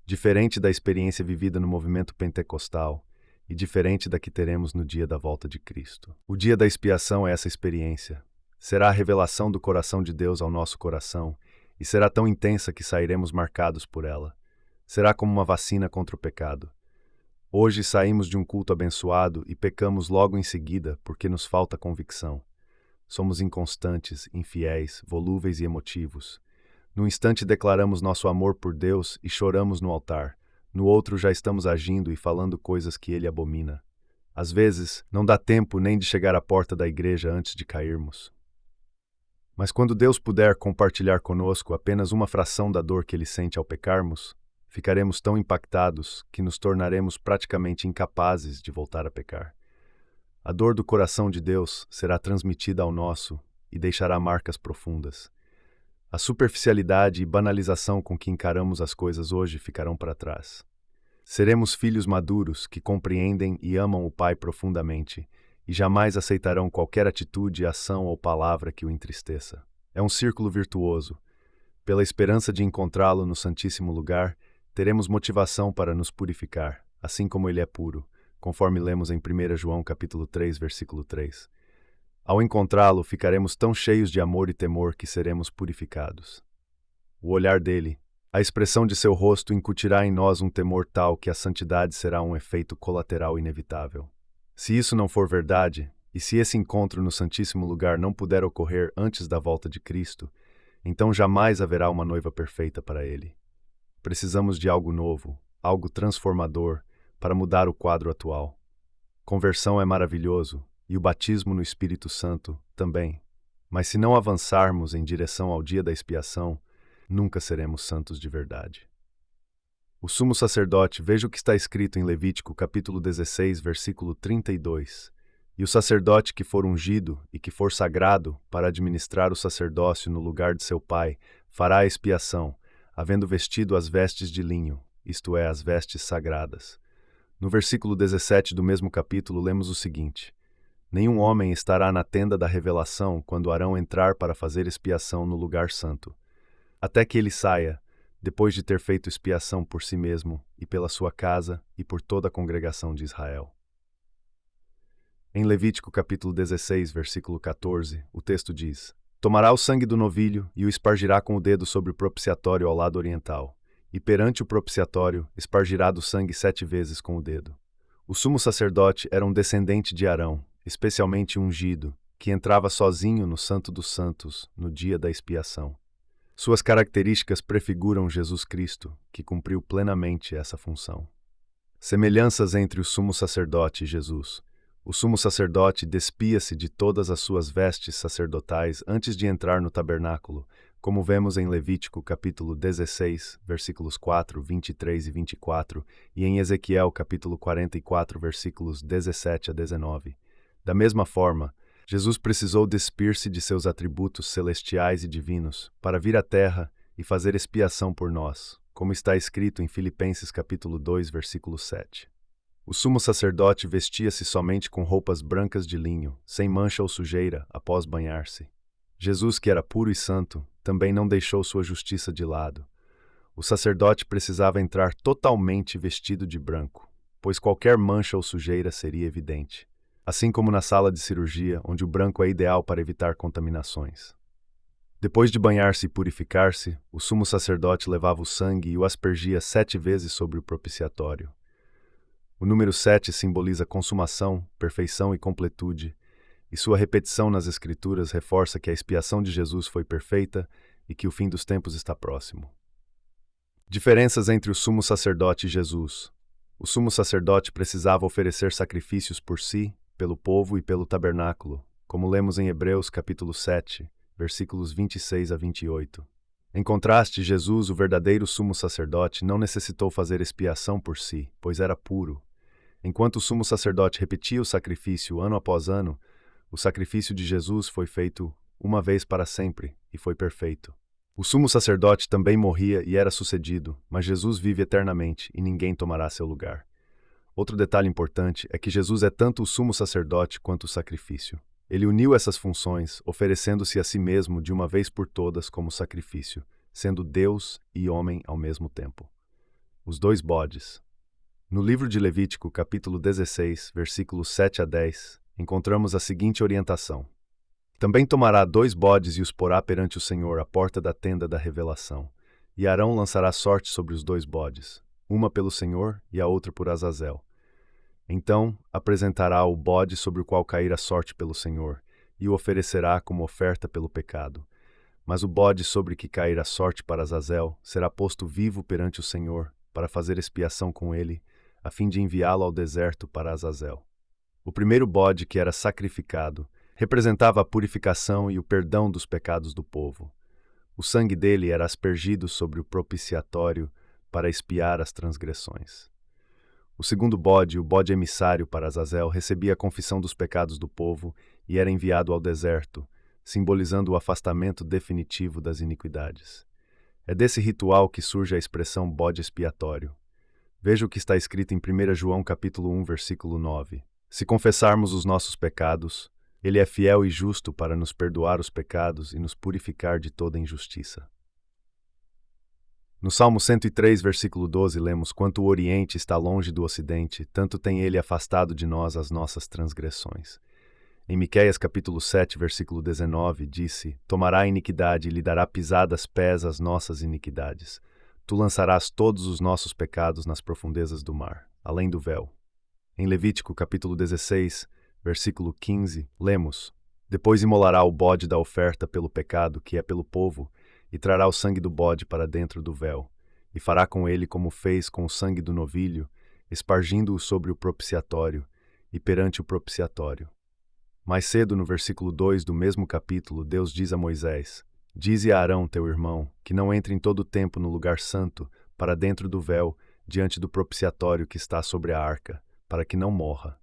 diferente da experiência vivida no movimento pentecostal e diferente da que teremos no dia da volta de Cristo. O dia da expiação é essa experiência. Será a revelação do coração de Deus ao nosso coração e será tão intensa que sairemos marcados por ela. Será como uma vacina contra o pecado. Hoje saímos de um culto abençoado e pecamos logo em seguida porque nos falta convicção. Somos inconstantes, infiéis, volúveis e emotivos. Num instante declaramos nosso amor por Deus e choramos no altar. No outro já estamos agindo e falando coisas que ele abomina. Às vezes, não dá tempo nem de chegar à porta da igreja antes de cairmos. Mas quando Deus puder compartilhar conosco apenas uma fração da dor que ele sente ao pecarmos, ficaremos tão impactados que nos tornaremos praticamente incapazes de voltar a pecar. A dor do coração de Deus será transmitida ao nosso e deixará marcas profundas. A superficialidade e banalização com que encaramos as coisas hoje ficarão para trás. Seremos filhos maduros que compreendem e amam o Pai profundamente e jamais aceitarão qualquer atitude, ação ou palavra que o entristeça. É um círculo virtuoso. Pela esperança de encontrá-lo no Santíssimo Lugar, teremos motivação para nos purificar, assim como ele é puro, conforme lemos em 1 João capítulo 3, versículo 3. Ao encontrá-lo, ficaremos tão cheios de amor e temor que seremos purificados. O olhar dele, a expressão de seu rosto incutirá em nós um temor tal que a santidade será um efeito colateral inevitável. Se isso não for verdade, e se esse encontro no Santíssimo Lugar não puder ocorrer antes da volta de Cristo, então jamais haverá uma noiva perfeita para ele. Precisamos de algo novo, algo transformador, para mudar o quadro atual. Conversão é maravilhoso, e o batismo no Espírito Santo também. Mas se não avançarmos em direção ao dia da expiação, nunca seremos santos de verdade. O sumo sacerdote, veja o que está escrito em Levítico, capítulo 16, versículo 32. E o sacerdote que for ungido e que for sagrado para administrar o sacerdócio no lugar de seu pai, fará a expiação, havendo vestido as vestes de linho, isto é, as vestes sagradas. No versículo 17 do mesmo capítulo, lemos o seguinte: Nenhum homem estará na tenda da revelação quando Arão entrar para fazer expiação no lugar santo. até que ele saia, depois de ter feito expiação por si mesmo e pela sua casa e por toda a congregação de Israel. Em Levítico capítulo 16, versículo 14, o texto diz: Tomará o sangue do novilho e o espargirá com o dedo sobre o propiciatório ao lado oriental, e perante o propiciatório espargirá do sangue 7 vezes com o dedo. O sumo sacerdote era um descendente de Arão, especialmente ungido, que entrava sozinho no Santo dos Santos no dia da expiação. Suas características prefiguram Jesus Cristo, que cumpriu plenamente essa função. Semelhanças entre o sumo sacerdote e Jesus. O sumo sacerdote despia-se de todas as suas vestes sacerdotais antes de entrar no tabernáculo, como vemos em Levítico capítulo 16, versículos 4, 23 e 24, e em Ezequiel capítulo 44, versículos 17 a 19. Da mesma forma, Jesus precisou despir-se de seus atributos celestiais e divinos para vir à terra e fazer expiação por nós, como está escrito em Filipenses capítulo 2, versículo 7. O sumo sacerdote vestia-se somente com roupas brancas de linho, sem mancha ou sujeira, após banhar-se. Jesus, que era puro e santo, também não deixou sua justiça de lado. O sacerdote precisava entrar totalmente vestido de branco, pois qualquer mancha ou sujeira seria evidente. Assim como na sala de cirurgia, onde o branco é ideal para evitar contaminações. Depois de banhar-se e purificar-se, o sumo sacerdote levava o sangue e o aspergia 7 vezes sobre o propiciatório. O número 7 simboliza consumação, perfeição e completude, e sua repetição nas Escrituras reforça que a expiação de Jesus foi perfeita e que o fim dos tempos está próximo. Diferenças entre o sumo sacerdote e Jesus. O sumo sacerdote precisava oferecer sacrifícios por si, pelo povo e pelo tabernáculo, como lemos em Hebreus capítulo 7, versículos 26 a 28. Em contraste, Jesus, o verdadeiro sumo sacerdote, não necessitou fazer expiação por si, pois era puro. Enquanto o sumo sacerdote repetia o sacrifício ano após ano, o sacrifício de Jesus foi feito uma vez para sempre e foi perfeito. O sumo sacerdote também morria e era sucedido, mas Jesus vive eternamente e ninguém tomará seu lugar. Outro detalhe importante é que Jesus é tanto o sumo sacerdote quanto o sacrifício. Ele uniu essas funções, oferecendo-se a si mesmo de uma vez por todas como sacrifício, sendo Deus e homem ao mesmo tempo. Os 2 bodes. No livro de Levítico, capítulo 16, versículos 7 a 10, encontramos a seguinte orientação. Também tomará 2 bodes e os porá perante o Senhor à porta da tenda da revelação. E Arão lançará sorte sobre os 2 bodes, uma pelo Senhor e a outra por Azazel. Então apresentará o bode sobre o qual cair a sorte pelo Senhor, e o oferecerá como oferta pelo pecado. Mas o bode sobre que cair a sorte para Azazel será posto vivo perante o Senhor, para fazer expiação com ele, a fim de enviá-lo ao deserto para Azazel. O primeiro bode que era sacrificado representava a purificação e o perdão dos pecados do povo. O sangue dele era aspergido sobre o propiciatório para expiar as transgressões. O segundo bode, o bode emissário para Azazel, recebia a confissão dos pecados do povo e era enviado ao deserto, simbolizando o afastamento definitivo das iniquidades. É desse ritual que surge a expressão bode expiatório. Veja o que está escrito em 1 João capítulo 1, versículo 9. Se confessarmos os nossos pecados, ele é fiel e justo para nos perdoar os pecados e nos purificar de toda injustiça. No Salmo 103, versículo 12, lemos: Quanto o Oriente está longe do Ocidente, tanto tem ele afastado de nós as nossas transgressões. Em Miqueias capítulo 7, versículo 19, disse: Tomará a iniquidade e lhe dará pisadas pés às nossas iniquidades. Tu lançarás todos os nossos pecados nas profundezas do mar, além do véu. Em Levítico capítulo 16, versículo 15, lemos: Depois imolará o bode da oferta pelo pecado, que é pelo povo, e trará o sangue do bode para dentro do véu, e fará com ele como fez com o sangue do novilho, espargindo-o sobre o propiciatório, e perante o propiciatório. Mais cedo, no versículo 2 do mesmo capítulo, Deus diz a Moisés: Dize a Arão, teu irmão, que não entre em todo o tempo no lugar santo, para dentro do véu, diante do propiciatório que está sobre a arca, para que não morra.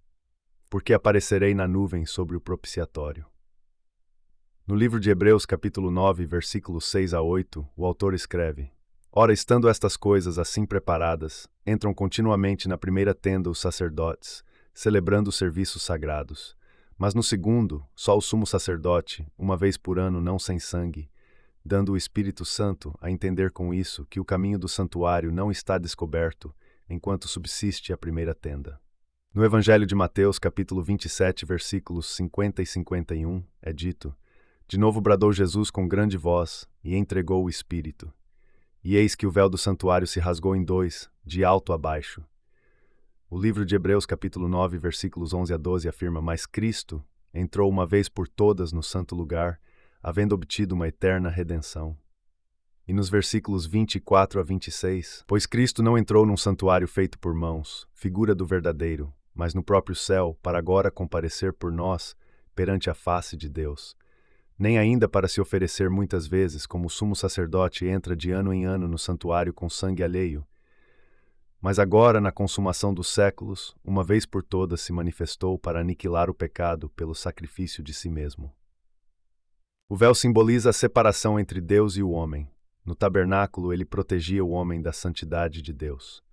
Porque aparecerei na nuvem sobre o propiciatório. No livro de Hebreus, capítulo 9, versículos 6 a 8, o autor escreve: Ora, estando estas coisas assim preparadas, entram continuamente na primeira tenda os sacerdotes, celebrando os serviços sagrados. Mas no segundo, só o sumo sacerdote, uma vez por ano não sem sangue, dando o Espírito Santo a entender com isso que o caminho do santuário não está descoberto enquanto subsiste a primeira tenda. No Evangelho de Mateus, capítulo 27, versículos 50 e 51, é dito: De novo bradou Jesus com grande voz e entregou o Espírito. E eis que o véu do santuário se rasgou em dois, de alto a baixo. O livro de Hebreus, capítulo 9, versículos 11 a 12, afirma: Mas Cristo entrou uma vez por todas no santo lugar, havendo obtido uma eterna redenção. E nos versículos 24 a 26, pois Cristo não entrou num santuário feito por mãos, figura do verdadeiro, mas no próprio céu, para agora comparecer por nós perante a face de Deus. Nem ainda para se oferecer muitas vezes, como o sumo sacerdote entra de ano em ano no santuário com sangue alheio. Mas agora, na consumação dos séculos, uma vez por todas se manifestou para aniquilar o pecado pelo sacrifício de si mesmo. O véu simboliza a separação entre Deus e o homem. No tabernáculo, ele protegia o homem da santidade de Deus.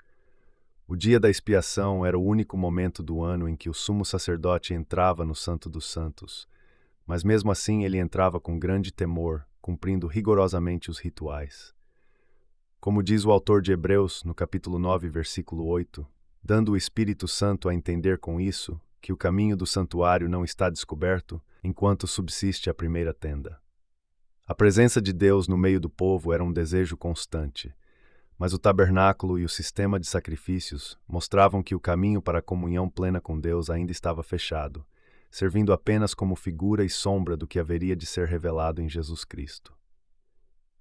O dia da expiação era o único momento do ano em que o sumo sacerdote entrava no Santo dos Santos, mas mesmo assim ele entrava com grande temor, cumprindo rigorosamente os rituais. Como diz o autor de Hebreus, no capítulo 9, versículo 8, dando o Espírito Santo a entender com isso que o caminho do santuário não está descoberto enquanto subsiste a primeira tenda. A presença de Deus no meio do povo era um desejo constante, mas o tabernáculo e o sistema de sacrifícios mostravam que o caminho para a comunhão plena com Deus ainda estava fechado, servindo apenas como figura e sombra do que haveria de ser revelado em Jesus Cristo.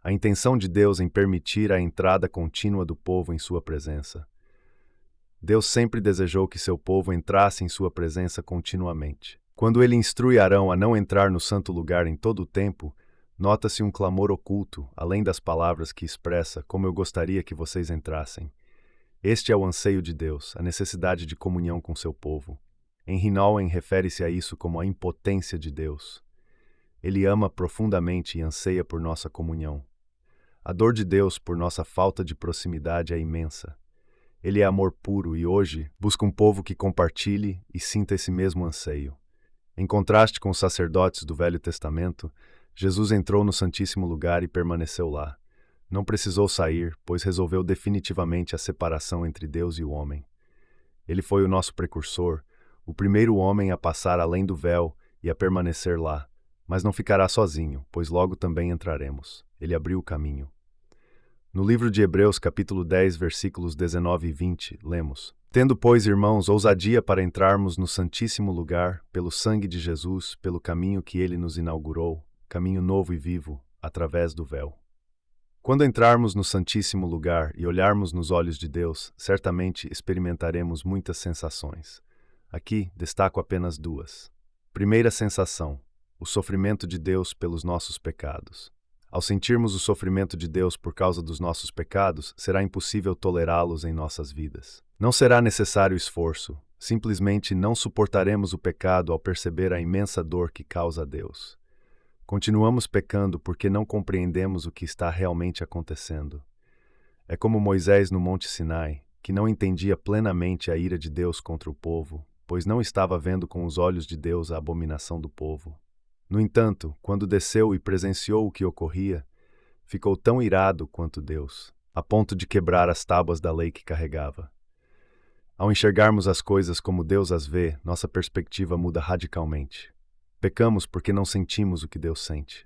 A intenção de Deus em permitir a entrada contínua do povo em sua presença. Deus sempre desejou que seu povo entrasse em sua presença continuamente. Quando ele instrui Arão a não entrar no santo lugar em todo o tempo, nota-se um clamor oculto, além das palavras que expressa como eu gostaria que vocês entrassem. Este é o anseio de Deus, a necessidade de comunhão com seu povo. Henry Nouwen refere-se a isso como a impotência de Deus. Ele ama profundamente e anseia por nossa comunhão. A dor de Deus por nossa falta de proximidade é imensa. Ele é amor puro e hoje busca um povo que compartilhe e sinta esse mesmo anseio. Em contraste com os sacerdotes do Velho Testamento, Jesus entrou no Santíssimo Lugar e permaneceu lá. Não precisou sair, pois resolveu definitivamente a separação entre Deus e o homem. Ele foi o nosso precursor, o primeiro homem a passar além do véu e a permanecer lá, mas não ficará sozinho, pois logo também entraremos. Ele abriu o caminho. No livro de Hebreus, capítulo 10, versículos 19 e 20, lemos: Tendo, pois, irmãos, ousadia para entrarmos no Santíssimo Lugar, pelo sangue de Jesus, pelo caminho que ele nos inaugurou, caminho novo e vivo, através do véu. Quando entrarmos no Santíssimo Lugar e olharmos nos olhos de Deus, certamente experimentaremos muitas sensações. Aqui destaco apenas duas. Primeira sensação: o sofrimento de Deus pelos nossos pecados. Ao sentirmos o sofrimento de Deus por causa dos nossos pecados, será impossível tolerá-los em nossas vidas. Não será necessário esforço, simplesmente não suportaremos o pecado ao perceber a imensa dor que causa a Deus. Continuamos pecando porque não compreendemos o que está realmente acontecendo. É como Moisés no Monte Sinai, que não entendia plenamente a ira de Deus contra o povo, pois não estava vendo com os olhos de Deus a abominação do povo. No entanto, quando desceu e presenciou o que ocorria, ficou tão irado quanto Deus, a ponto de quebrar as tábuas da lei que carregava. Ao enxergarmos as coisas como Deus as vê, nossa perspectiva muda radicalmente. Pecamos porque não sentimos o que Deus sente.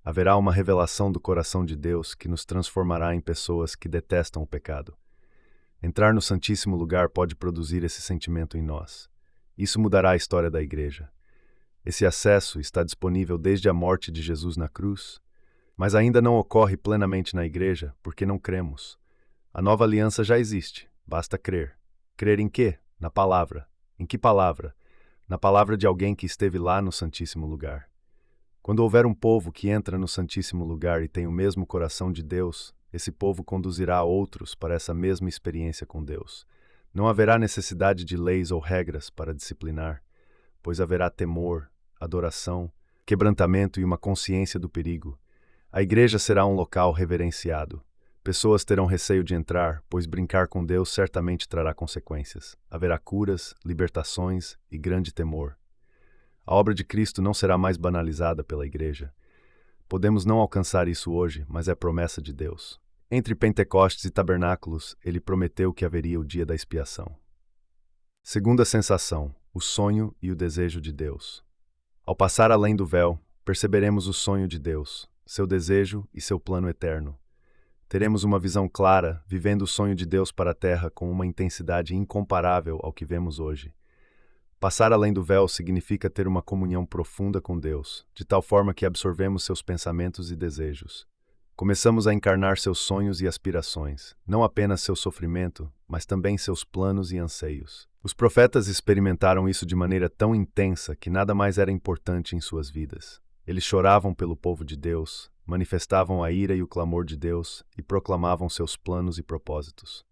Haverá uma revelação do coração de Deus que nos transformará em pessoas que detestam o pecado. Entrar no Santíssimo Lugar pode produzir esse sentimento em nós. Isso mudará a história da Igreja. Esse acesso está disponível desde a morte de Jesus na cruz, mas ainda não ocorre plenamente na Igreja porque não cremos. A nova aliança já existe, basta crer. Crer em quê? Na palavra. Em que palavra? Na palavra de alguém que esteve lá no Santíssimo Lugar. Quando houver um povo que entra no Santíssimo Lugar e tem o mesmo coração de Deus, esse povo conduzirá outros para essa mesma experiência com Deus. Não haverá necessidade de leis ou regras para disciplinar, pois haverá temor, adoração, quebrantamento e uma consciência do perigo. A igreja será um local reverenciado. Pessoas terão receio de entrar, pois brincar com Deus certamente trará consequências. Haverá curas, libertações e grande temor. A obra de Cristo não será mais banalizada pela igreja. Podemos não alcançar isso hoje, mas é promessa de Deus. Entre Pentecostes e Tabernáculos, ele prometeu que haveria o dia da expiação. Segunda sensação, o sonho e o desejo de Deus. Ao passar além do véu, perceberemos o sonho de Deus, seu desejo e seu plano eterno. Teremos uma visão clara, vivendo o sonho de Deus para a terra com uma intensidade incomparável ao que vemos hoje. Passar além do véu significa ter uma comunhão profunda com Deus, de tal forma que absorvemos seus pensamentos e desejos. Começamos a encarnar seus sonhos e aspirações, não apenas seu sofrimento, mas também seus planos e anseios. Os profetas experimentaram isso de maneira tão intensa que nada mais era importante em suas vidas. Eles choravam pelo povo de Deus, manifestavam a ira e o clamor de Deus e proclamavam seus planos e propósitos.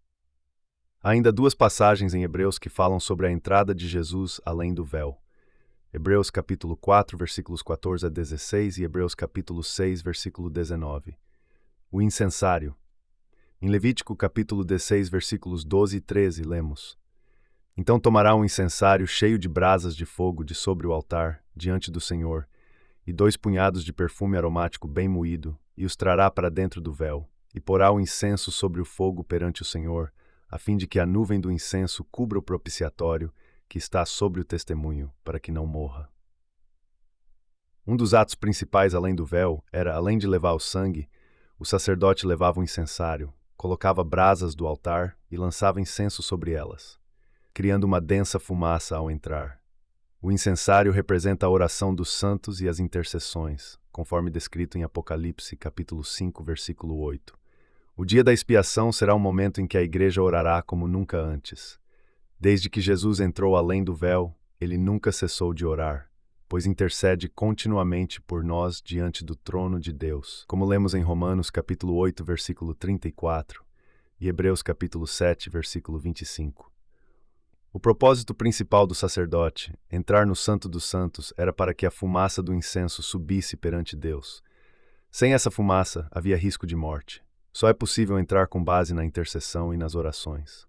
Há ainda duas passagens em Hebreus que falam sobre a entrada de Jesus além do véu. Hebreus capítulo 4, versículos 14 a 16 e Hebreus capítulo 6, versículo 19. O incensário. Em Levítico capítulo 16, versículos 12 e 13, lemos: Então tomará um incensário cheio de brasas de fogo de sobre o altar, diante do Senhor, e 2 punhados de perfume aromático bem moído, e os trará para dentro do véu, e porá o incenso sobre o fogo perante o Senhor, a fim de que a nuvem do incenso cubra o propiciatório que está sobre o testemunho, para que não morra. Um dos atos principais além do véu era, além de levar o sangue, o sacerdote levava o incensário, colocava brasas do altar e lançava incenso sobre elas, criando uma densa fumaça ao entrar. O incensário representa a oração dos santos e as intercessões, conforme descrito em Apocalipse, capítulo 5, versículo 8. O dia da expiação será um momento em que a igreja orará como nunca antes. Desde que Jesus entrou além do véu, ele nunca cessou de orar, pois intercede continuamente por nós diante do trono de Deus, como lemos em Romanos capítulo 8, versículo 34 e Hebreus capítulo 7, versículo 25. O propósito principal do sacerdote, entrar no Santo dos Santos, era para que a fumaça do incenso subisse perante Deus. Sem essa fumaça, havia risco de morte. Só é possível entrar com base na intercessão e nas orações.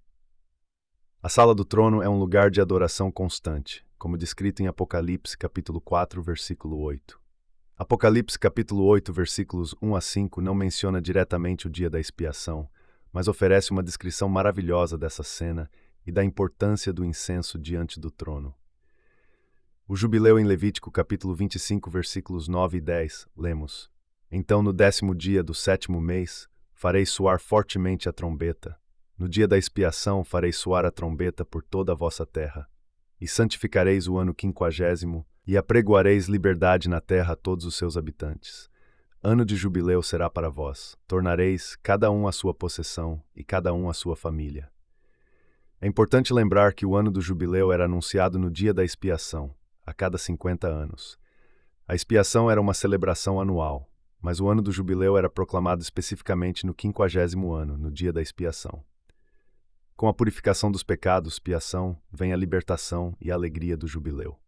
A sala do trono é um lugar de adoração constante, como descrito em Apocalipse capítulo 4, versículo 8. Apocalipse capítulo 8, versículos 1 a 5 não menciona diretamente o dia da expiação, mas oferece uma descrição maravilhosa dessa cena e da importância do incenso diante do trono. O jubileu em Levítico capítulo 25, versículos 9 e 10, lemos: Então no 10º dia do 7º mês, farei soar fortemente a trombeta. No dia da expiação farei soar a trombeta por toda a vossa terra. E santificareis o ano 50º, e apregoareis liberdade na terra a todos os seus habitantes. Ano de jubileu será para vós. Tornareis cada um a sua possessão, e cada um a sua família. É importante lembrar que o ano do jubileu era anunciado no dia da expiação, a cada 50 anos. A expiação era uma celebração anual, mas o ano do jubileu era proclamado especificamente no 50º ano, no dia da expiação. Com a purificação dos pecados, expiação, vem a libertação e a alegria do jubileu.